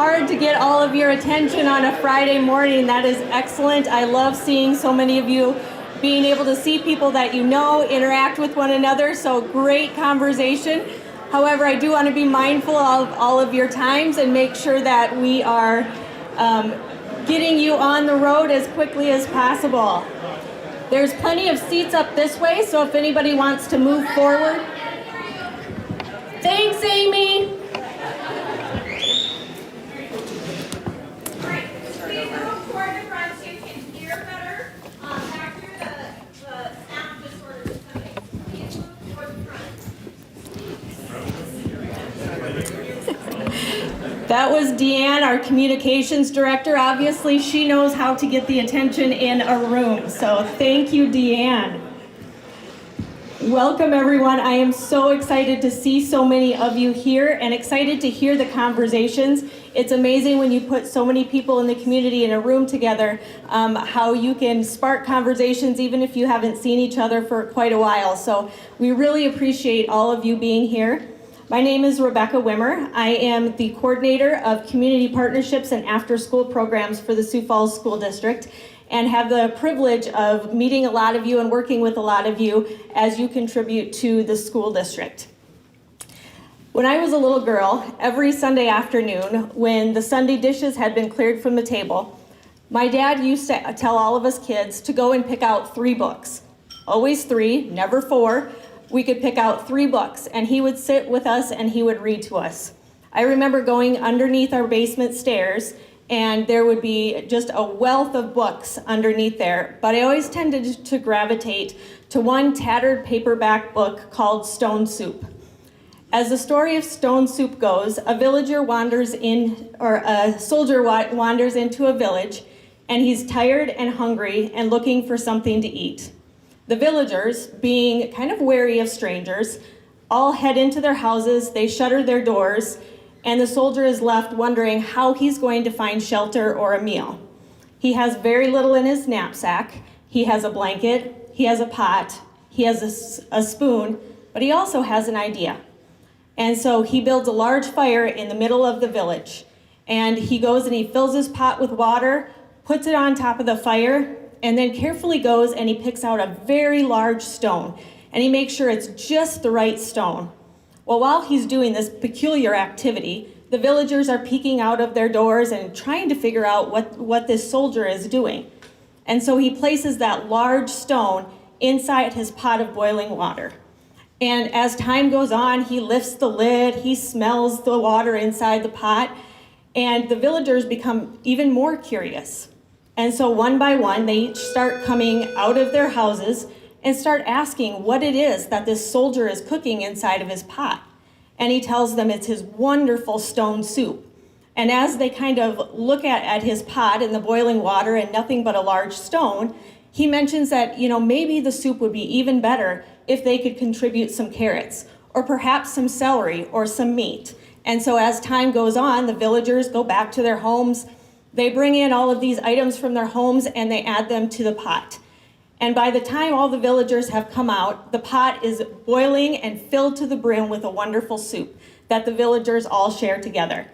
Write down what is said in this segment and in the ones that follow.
hard to get all of your attention on a Friday morning. That is excellent. I love seeing so many of you being able to see people that you know, interact with one another, so great conversation. However, I do want to be mindful of all of your times and make sure that we are getting you on the road as quickly as possible. There's plenty of seats up this way, so if anybody wants to move forward. Thanks, Amy. That was Deanne, our communications director. Obviously, she knows how to get the attention in a room. So thank you, Deanne. Welcome, everyone. I am so excited to see so many of you here and excited to hear the conversations. It's amazing when you put so many people in the community in a room together, how you can spark conversations even if you haven't seen each other for quite a while. So we really appreciate all of you being here. My name is Rebecca Wimmer. I am the coordinator of community partnerships and after-school programs for the Sioux Falls School District, and have the privilege of meeting a lot of you and working with a lot of you as you contribute to the school district. When I was a little girl, every Sunday afternoon, when the Sunday dishes had been cleared from the table, my dad used to tell all of us kids to go and pick out 3 books. Always 3, never 4. We could pick out 3 books, and he would sit with us and he would read to us. I remember going underneath our basement stairs, and there would be just a wealth of books underneath there, but I always tended to gravitate to one tattered paperback book called Stone Soup. As the story of Stone Soup goes, a soldier wanders into a village, and he's tired and hungry and looking for something to eat. The villagers, being kind of wary of strangers, all head into their houses, they shutter their doors, and the soldier is left wondering how he's going to find shelter or a meal. He has very little in his knapsack. He has a blanket, he has a pot, he has a spoon, but he also has an idea. And so he builds a large fire in the middle of the village, and he goes and he fills his pot with water, puts it on top of the fire, and then carefully goes and he picks out a very large stone, and he makes sure it's just the right stone. Well, while he's doing this peculiar activity, the villagers are peeking out of their doors and trying to figure out what this soldier is doing. And so he places that large stone inside his pot of boiling water. And as time goes on, he lifts the lid, he smells the water inside the pot, and the villagers become even more curious. And so one by one, they each start coming out of their houses and start asking what it is that this soldier is cooking inside of his pot. And he tells them it's his wonderful stone soup. And as they kind of look at his pot and the boiling water and nothing but a large stone, he mentions that, maybe the soup would be even better if they could contribute some carrots, or perhaps some celery or some meat. And so as time goes on, the villagers go back to their homes. They bring in all of these items from their homes and they add them to the pot. And by the time all the villagers have come out, the pot is boiling and filled to the brim with a wonderful soup that the villagers all share together.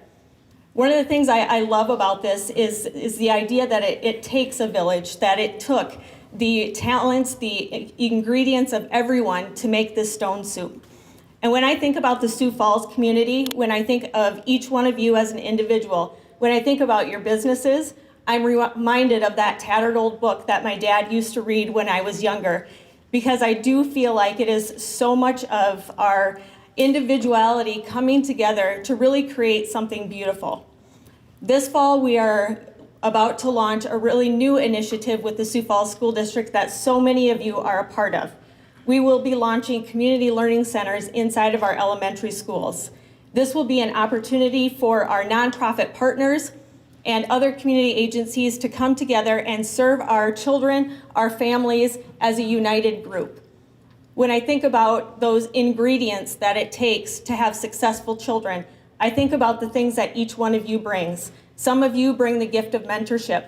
One of the things I love about this is the idea that it takes a village, that it took the talents, the ingredients of everyone to make this stone soup. And when I think about the Sioux Falls community, when I think of each one of you as an individual, when I think about your businesses, I'm reminded of that tattered old book that my dad used to read when I was younger, because I do feel like it is so much of our individuality coming together to really create something beautiful. This fall, we are about to launch a really new initiative with the Sioux Falls School District that so many of you are a part of. We will be launching community learning centers inside of our elementary schools. This will be an opportunity for our nonprofit partners and other community agencies to come together and serve our children, our families, as a united group. When I think about those ingredients that it takes to have successful children, I think about the things that each one of you brings. Some of you bring the gift of mentorship,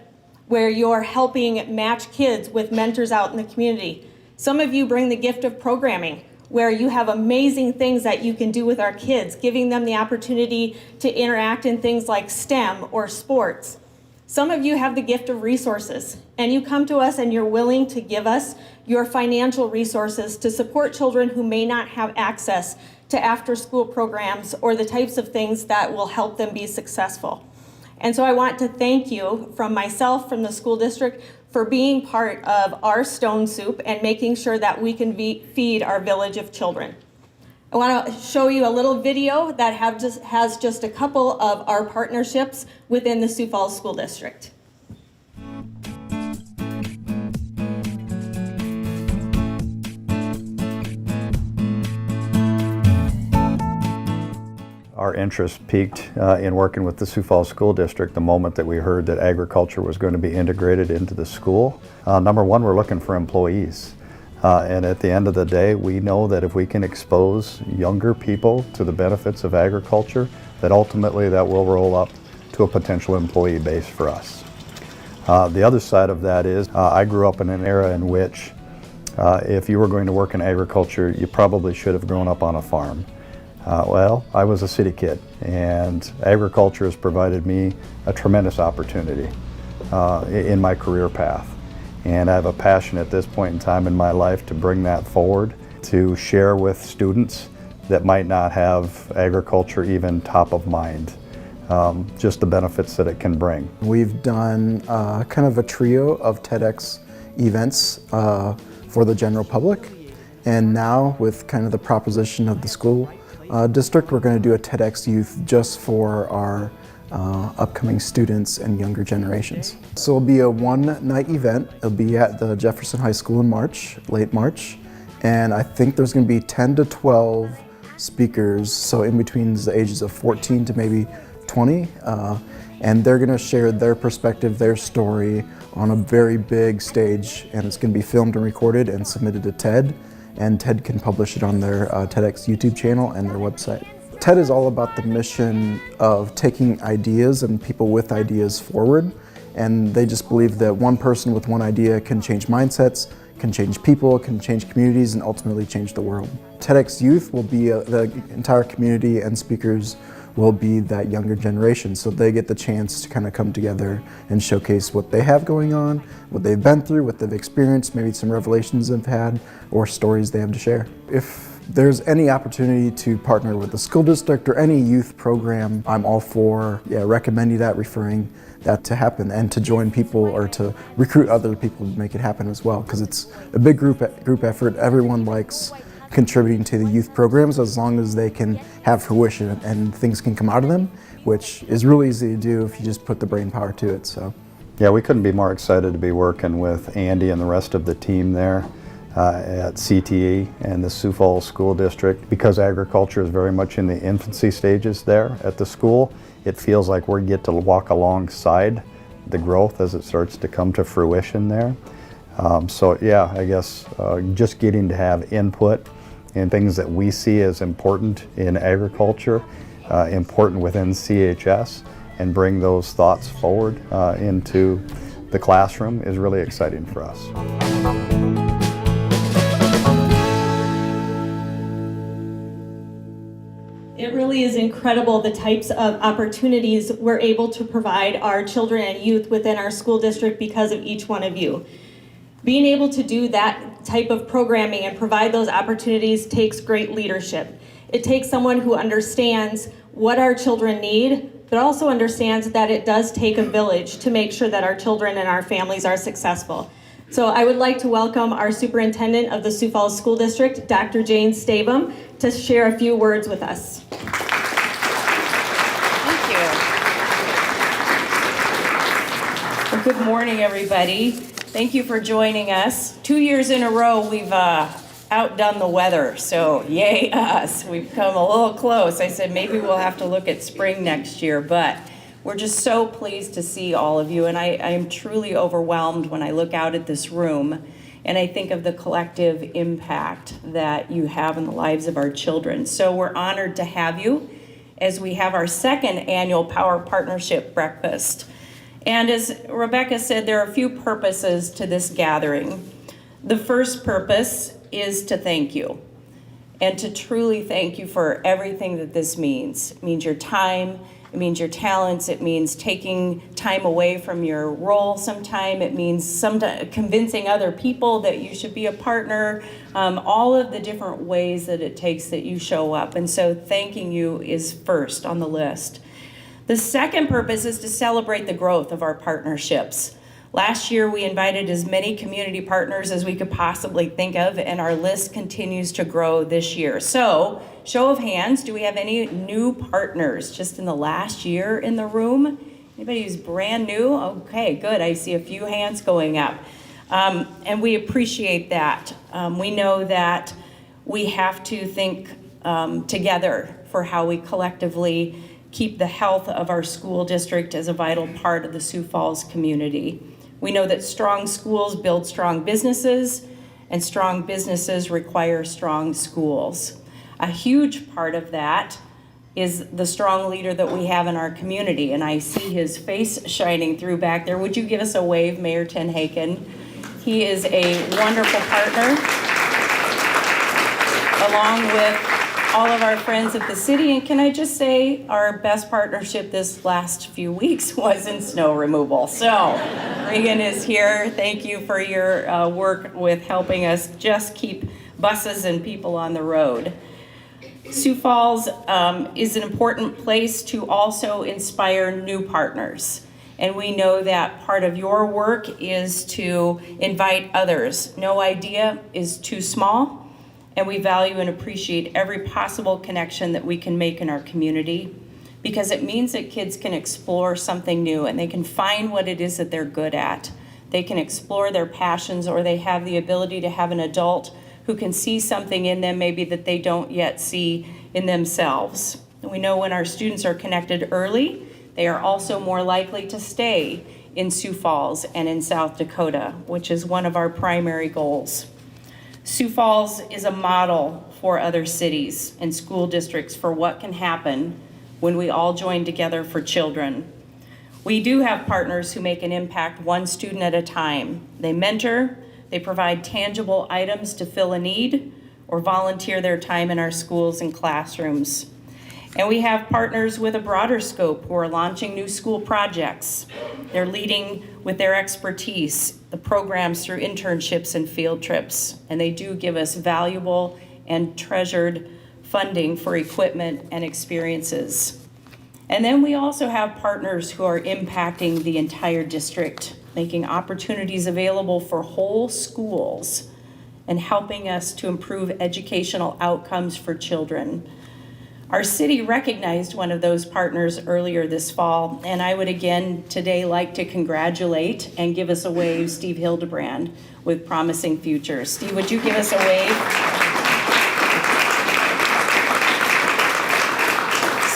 where you're helping match kids with mentors out in the community. Some of you bring the gift of programming, where you have amazing things that you can do with our kids, giving them the opportunity to interact in things like STEM or sports. Some of you have the gift of resources, and you come to us and you're willing to give us your financial resources to support children who may not have access to after-school programs or the types of things that will help them be successful. And so I want to thank you from myself, from the school district, for being part of our Stone Soup and making sure that we can feed our village of children. I want to show you a little video that has just a couple of our partnerships within the Sioux Falls School District. Our interest peaked in working with the Sioux Falls School District the moment that we heard that agriculture was going to be integrated into the school. Number one, we're looking for employees. And at the end of the day, we know that if we can expose younger people to the benefits of agriculture, that ultimately that will roll up to a potential employee base for us. The other side of that is I grew up in an era in which if you were going to work in agriculture, you probably should have grown up on a farm. Well, I was a city kid, and agriculture has provided me a tremendous opportunity in my career path. And I have a passion at this point in time in my life to bring that forward, to share with students that might not have agriculture even top of mind, just the benefits that it can bring. We've done kind of a trio of TEDx events for the general public, and now with kind of the proposition of the school district, we're going to do a TEDx Youth just for our upcoming students and younger generations. So it'll be a one-night event. It'll be at the Jefferson High School in March, late March, and I think there's going to be 10 to 12 speakers, so in between the ages of 14 to maybe 20, and they're going to share their perspective, their story on a very big stage, and it's going to be filmed and recorded and submitted to TED, and TED can publish it on their TEDx YouTube channel and their website. TED is all about the mission of taking ideas and people with ideas forward, and they just believe that one person with one idea can change mindsets, can change people, can change communities, and ultimately change the world. TEDx Youth will be the entire community, and speakers will be that younger generation, so they get the chance to kind of come together and showcase what they have going on, what they've been through, what they've experienced, maybe some revelations they've had, or stories they have to share. If there's any opportunity to partner with the school district or any youth program, I'm all for recommending that, referring that to happen, and to join people or to recruit other people to make it happen as well, because it's a big group effort. Everyone likes contributing to the youth programs as long as they can have fruition and things can come out of them, which is really easy to do if you just put the brain power to it. So, yeah, we couldn't be more excited to be working with Andy and the rest of the team there at CTE and the Sioux Falls School District. Because agriculture is very much in the infancy stages there at the school, it feels like we get to walk alongside the growth as it starts to come to fruition there. So yeah, I guess just getting to have input in things that we see as important in agriculture, important within CHS, and bring those thoughts forward into the classroom is really exciting for us. It really is incredible the types of opportunities we're able to provide our children and youth within our school district because of each one of you. Being able to do that type of programming and provide those opportunities takes great leadership. It takes someone who understands what our children need, but also understands that it does take a village to make sure that our children and our families are successful. So I would like to welcome our superintendent of the Sioux Falls School District, Dr. Jane Stavum, to share a few words with us. Thank you. Well, good morning, everybody. Thank you for joining us. 2 years in a row, we've outdone the weather, so yay us. We've come a little close. I said maybe we'll have to look at spring next year, but we're just so pleased to see all of you, and I am truly overwhelmed when I look out at this room and I think of the collective impact that you have in the lives of our children. So we're honored to have you as we have our second annual Power Partnership Breakfast. And as Rebecca said, there are a few purposes to this gathering. The first purpose is to thank you. and to truly thank you for everything that this means. It means your time, it means your talents, it means taking time away from your role sometime, it means convincing other people that you should be a partner, all of the different ways that it takes that you show up. And so thanking you is first on the list. The second purpose is to celebrate the growth of our partnerships. Last year, we invited as many community partners as we could possibly think of, and our list continues to grow this year. So, show of hands, do we have any new partners just in the last year in the room? Anybody who's brand new? Okay, good. I see a few hands going up. And we appreciate that. We know that we have to think together for how we collectively keep the health of our school district as a vital part of the Sioux Falls community. We know that strong schools build strong businesses, and strong businesses require strong schools. A huge part of that is the strong leader that we have in our community, and I see his face shining through back there. Would you give us a wave, Mayor Tenhaken? He is a wonderful partner, along with all of our friends at the city. And can I just say, our best partnership this last few weeks was in snow removal. So Regan is here. Thank you for your work with helping us just keep buses and people on the road. Sioux Falls is an important place to also inspire new partners. And we know that part of your work is to invite others. No idea is too small. And we value and appreciate every possible connection that we can make in our community, because it means that kids can explore something new and they can find what it is that they're good at. They can explore their passions, or they have the ability to have an adult who can see something in them maybe that they don't yet see in themselves. And we know when our students are connected early, they are also more likely to stay in Sioux Falls and in South Dakota, which is one of our primary goals. Sioux Falls is a model for other cities and school districts for what can happen when we all join together for children. We do have partners who make an impact one student at a time. They mentor, they provide tangible items to fill a need, or volunteer their time in our schools and classrooms. And we have partners with a broader scope who are launching new school projects. They're leading with their expertise, the programs through internships and field trips, and they do give us valuable and treasured funding for equipment and experiences. And then we also have partners who are impacting the entire district, making opportunities available for whole schools and helping us to improve educational outcomes for children. Our city recognized one of those partners earlier this fall, and I would again today like to congratulate and give us a wave Steve Hildebrand with Promising Futures. Steve, would you give us a wave?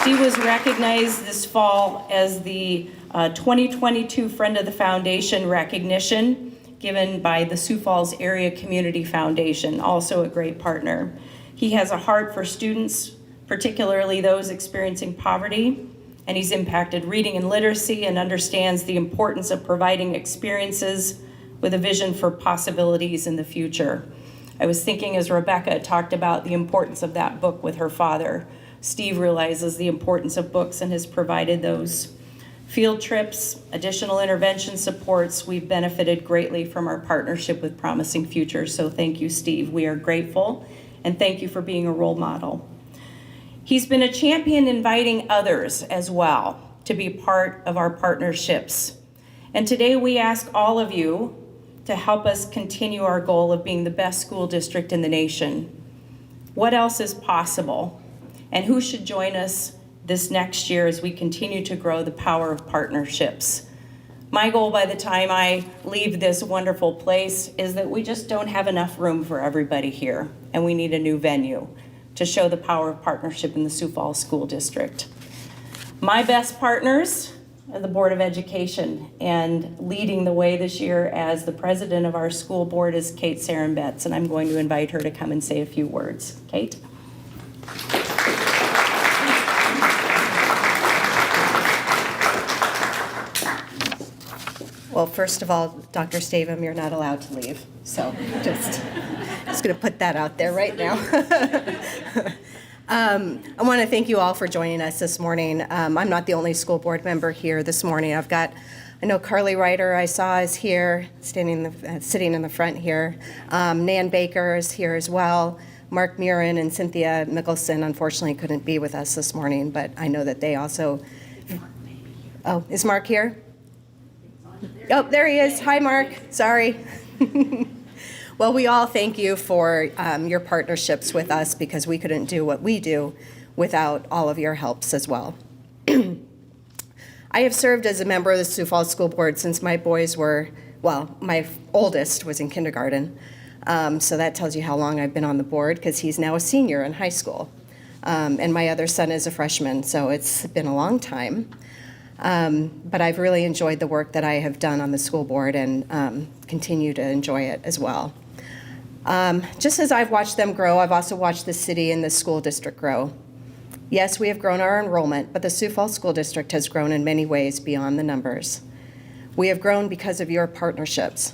Steve was recognized this fall as the 2022 Friend of the Foundation recognition given by the Sioux Falls Area Community Foundation, also a great partner. He has a heart for students, particularly those experiencing poverty, and he's impacted reading and literacy and understands the importance of providing experiences with a vision for possibilities in the future. I was thinking as Rebecca talked about the importance of that book with her father, Steve realizes the importance of books and has provided those. Field trips, additional intervention supports, we've benefited greatly from our partnership with Promising Futures, so thank you, Steve. We are grateful, and thank you for being a role model. He's been a champion inviting others as well to be part of our partnerships. And today we ask all of you to help us continue our goal of being the best school district in the nation. What else is possible? And who should join us this next year as we continue to grow the power of partnerships? My goal by the time I leave this wonderful place is that we just don't have enough room for everybody here, and we need a new venue to show the power of partnership in the Sioux Falls School District. My best partners are the Board of Education, and leading the way this year as the president of our school board is Kate Sarenbetz, and I'm going to invite her to come and say a few words. Kate? Well, first of all, Dr. Stavum, you're not allowed to leave, so just Just going to put that out there right now. I want to thank you all for joining us this morning. I'm not the only school board member here this morning. I know Carly Ryder I saw is here, sitting in the front here. Nan Baker is here as well. Mark Murin and Cynthia Mickelson unfortunately couldn't be with us this morning, but I know that they also. Oh, is Mark here? Oh, there he is. Hi, Mark. Sorry. Well, we all thank you for your partnerships with us, because we couldn't do what we do without all of your helps as well. I have served as a member of the Sioux Falls School Board since my boys were, well, my oldest was in kindergarten. So that tells you how long I've been on the board, because he's now a senior in high school. And my other son is a freshman, so it's been a long time. But I've really enjoyed the work that I have done on the school board, and continue to enjoy it as well. Just as I've watched them grow, I've also watched the city and the school district grow. Yes, we have grown our enrollment, but the Sioux Falls School District has grown in many ways beyond the numbers. We have grown because of your partnerships.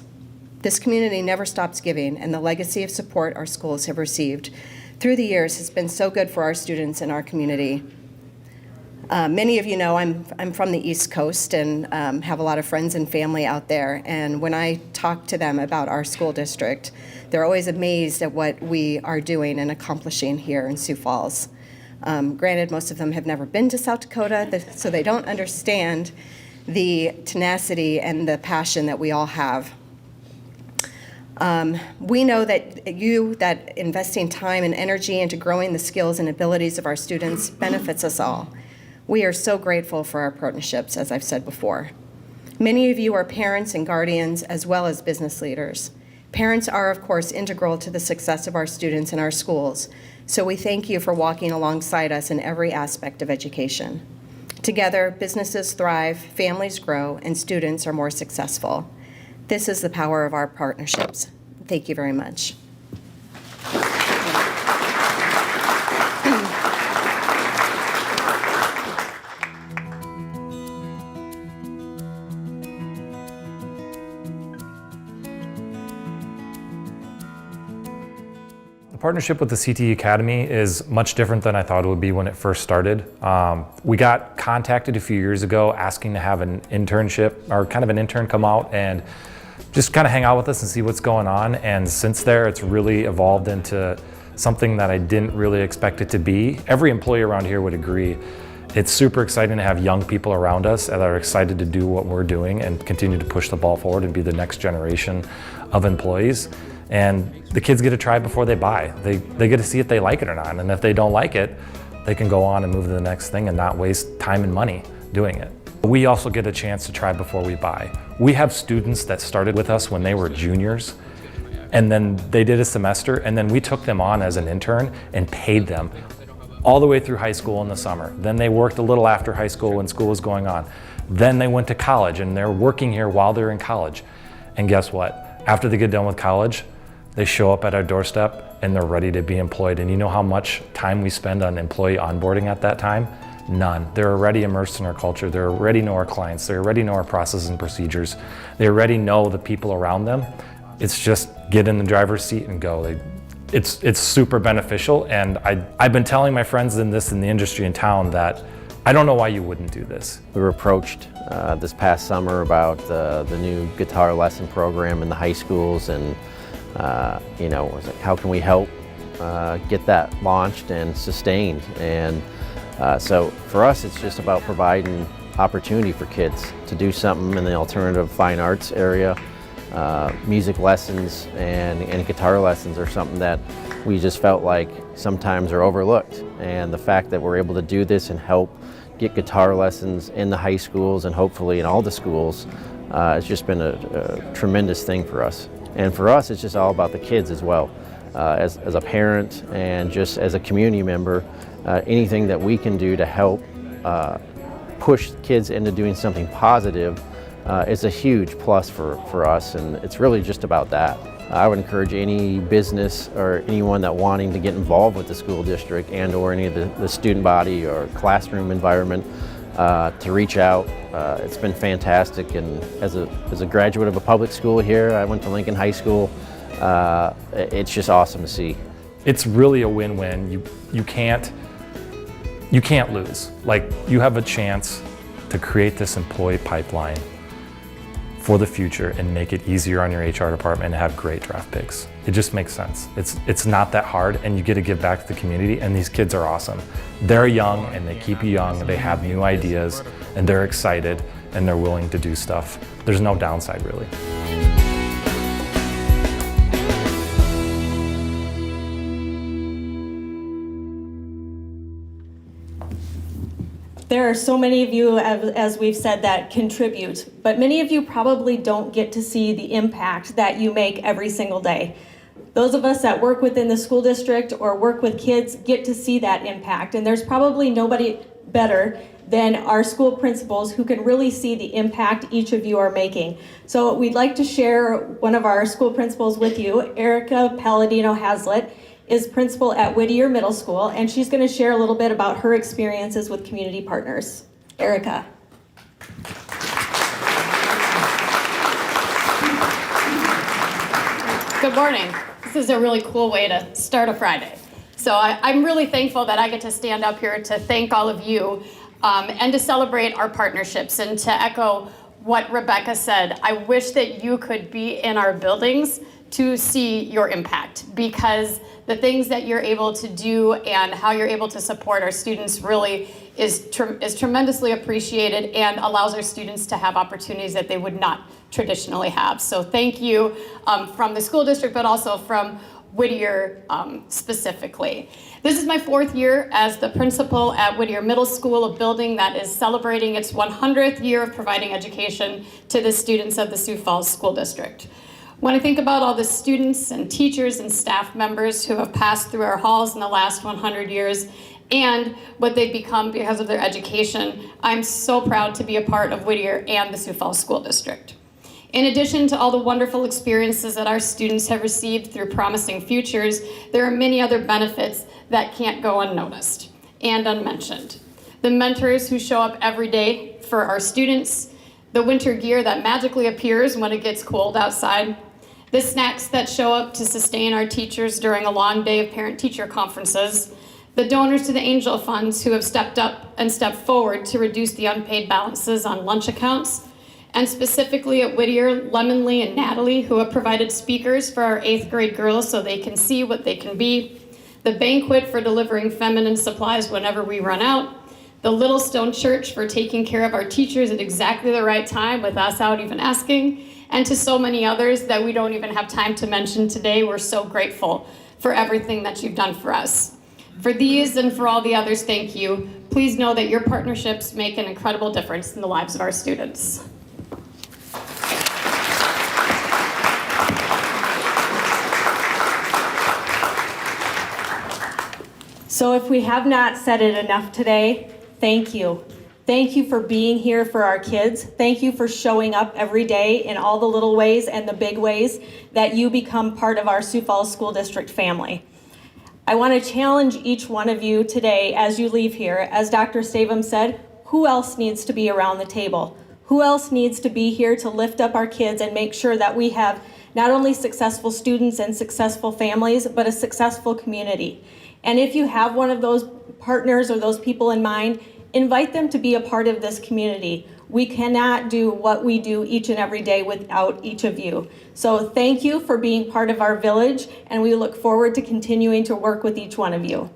This community never stops giving, and the legacy of support our schools have received through the years has been so good for our students and our community. Many of you know I'm from the East Coast and have a lot of friends and family out there. And when I talk to them about our school district, they're always amazed at what we are doing and accomplishing here in Sioux Falls. Granted, most of them have never been to South Dakota, so they don't understand the tenacity and the passion that we all have. We know that that investing time and energy into growing the skills and abilities of our students benefits us all. We are so grateful for our partnerships, as I've said before. Many of you are parents and guardians, as well as business leaders. Parents are, of course, integral to the success of our students in our schools, so we thank you for walking alongside us in every aspect of education. Together, businesses thrive, families grow, and students are more successful. This is the power of our partnerships. Thank you very much. The partnership with the CTE Academy is much different than I thought it would be when it first started. We got contacted a few years ago asking to have an internship, or kind of an intern come out and just kind of hang out with us and see what's going on. And since there, it's really evolved into something that I didn't really expect it to be. Every employee around here would agree. It's super exciting to have young people around us that are excited to do what we're doing and continue to push the ball forward and be the next generation of employees. And the kids get to try before they buy. They get to see if they like it or not. And if they don't like it, they can go on and move to the next thing and not waste time and money doing it. We also get a chance to try before we buy. We have students that started with us when they were juniors, and then they did a semester, and then we took them on as an intern and paid them all the way through high school in the summer. Then they worked a little after high school when school was going on. Then they went to college, and they're working here while they're in college. And guess what? After they get done with college, they show up at our doorstep and they're ready to be employed. And you know how much time we spend on employee onboarding at that time? None. They're already immersed in our culture. They already know our clients. They already know our processes and procedures. They already know the people around them. It's just get in the driver's seat and go. It's super beneficial. And I've been telling my friends in the industry in town that I don't know why you wouldn't do this. We were approached this past summer about the new guitar lesson program in the high schools, and was like, how can we help get that launched and sustained? And so for us, it's just about providing opportunity for kids to do something in the alternative fine arts area. Music lessons and guitar lessons are something that we just felt like sometimes are overlooked. And the fact that we're able to do this and help get guitar lessons in the high schools and hopefully in all the schools has just been a tremendous thing for us. And for us, it's just all about the kids as well. As a parent and just as a community member, anything that we can do to help push kids into doing something positive is a huge plus for us, and it's really just about that. I would encourage any business or anyone that wanting to get involved with the school district and or any of the student body or classroom environment to reach out. It's been fantastic, and as a graduate of a public school here, I went to Lincoln High School. It's just awesome to see. It's really a win-win. You can't lose. Like, you have a chance to create this employee pipeline for the future and make it easier on your HR department and have great draft picks. It just makes sense. It's not that hard, and you get to give back to the community, and these kids are awesome. They're young and they keep you young, they have new ideas, and they're excited and they're willing to do stuff. There's no downside, really. There are so many of you, as we've said, that contribute, but many of you probably don't get to see the impact that you make every single day. Those of us that work within the school district or work with kids get to see that impact, and there's probably nobody better than our school principals who can really see the impact each of you are making. So we'd like to share one of our school principals with you. Erica Palladino-Hazlitt is principal at Whittier Middle School, and she's going to share a little bit about her experiences with community partners. Erica. Good morning. This is a really cool way to start a Friday. So I'm really thankful that I get to stand up here to thank all of you and to celebrate our partnerships, and to echo what Rebecca said. I wish that you could be in our buildings to see your impact, because the things that you're able to do and how you're able to support our students really is tremendously appreciated, and allows our students to have opportunities that they would not traditionally have. So thank you from the school district, but also from Whittier specifically. This is my 4th year as the principal at Whittier Middle School, a building that is celebrating its 100th year of providing education to the students of the Sioux Falls School District. When I think about all the students and teachers and staff members who have passed through our halls in the last 100 years and what they've become because of their education, I'm so proud to be a part of Whittier and the Sioux Falls School District. In addition to all the wonderful experiences that our students have received through Promising Futures, there are many other benefits that can't go unnoticed and unmentioned. The mentors who show up every day for our students, the winter gear that magically appears when it gets cold outside, the snacks that show up to sustain our teachers during a long day of parent-teacher conferences, the donors to the Angel Funds who have stepped up and stepped forward to reduce the unpaid balances on lunch accounts, and specifically at Whittier, Lemon Lee and Natalie, who have provided speakers for our 8th grade girls so they can see what they can be, the banquet for delivering feminine supplies whenever we run out, the Little Stone Church for taking care of our teachers at exactly the right time without even asking, and to so many others that we don't even have time to mention today. We're so grateful for everything that you've done for us. For these and for all the others, thank you. Please know that your partnerships make an incredible difference in the lives of our students. So if we have not said it enough today, thank you. Thank you for being here for our kids. Thank you for showing up every day in all the little ways and the big ways that you become part of our Sioux Falls School District family. I want to challenge each one of you today as you leave here. As Dr. Stavum said, who else needs to be around the table? Who else needs to be here to lift up our kids and make sure that we have not only successful students and successful families, but a successful community? And if you have one of those partners or those people in mind, invite them to be a part of this community. We cannot do what we do each and every day without each of you. So thank you for being part of our village, and we look forward to continuing to work with each one of you.